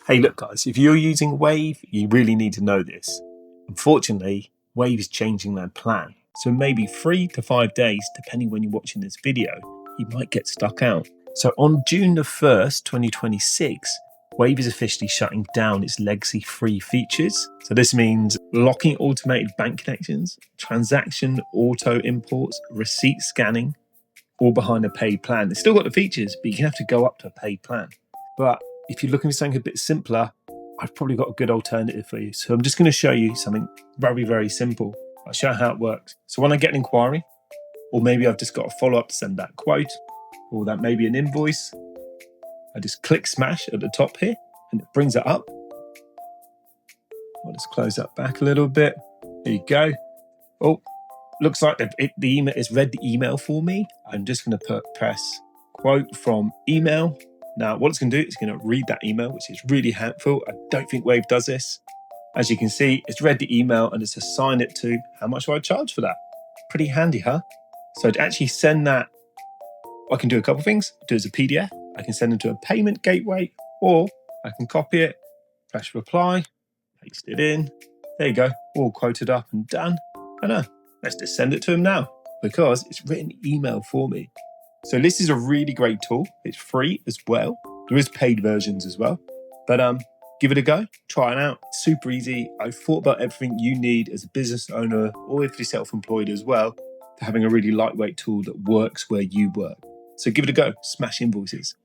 Hey, look, guys, if you're using Wave, you really need to know this. Unfortunately, Wave is changing their plan. So maybe 3 to 5 days, depending when you're watching this video, you might get stuck out. So on June the 1st, 2026, Wave is officially shutting down its legacy free features. So this means locking automated bank connections, transaction auto imports, receipt scanning, all behind a paid plan. It's still got the features, but you have to go up to a paid plan. But if you're looking for something a bit simpler, I've probably got a good alternative for you. So I'm just going to show you something very, very simple. I'll show you how it works. So when I get an inquiry, or maybe I've just got a follow-up to send that quote, or that may be an invoice, I just click SMASH at the top here, and it brings it up. I'll just close that back a little bit. There you go. Oh, looks like the email has read the email for me. I'm just going to press quote from email. Now, what it's going to do, it's going to read that email, which is really helpful. I don't think Wave does this. As you can see, it's read the email and it's assigned it to how much do I charge for that? Pretty handy, huh? So to actually send that, I can do a couple of things. Do it as a PDF. I can send it to a payment gateway, or I can copy it, press reply, paste it in. There you go, all quoted up and done. And let's just send it to him now because it's written email for me. So this is a really great tool. It's free as well. There is paid versions as well, but give it a go. Try it out. It's super easy. I've thought about everything you need as a business owner, or if you're self-employed as well, to having a really lightweight tool that works where you work. So give it a go. SMASH Invoices.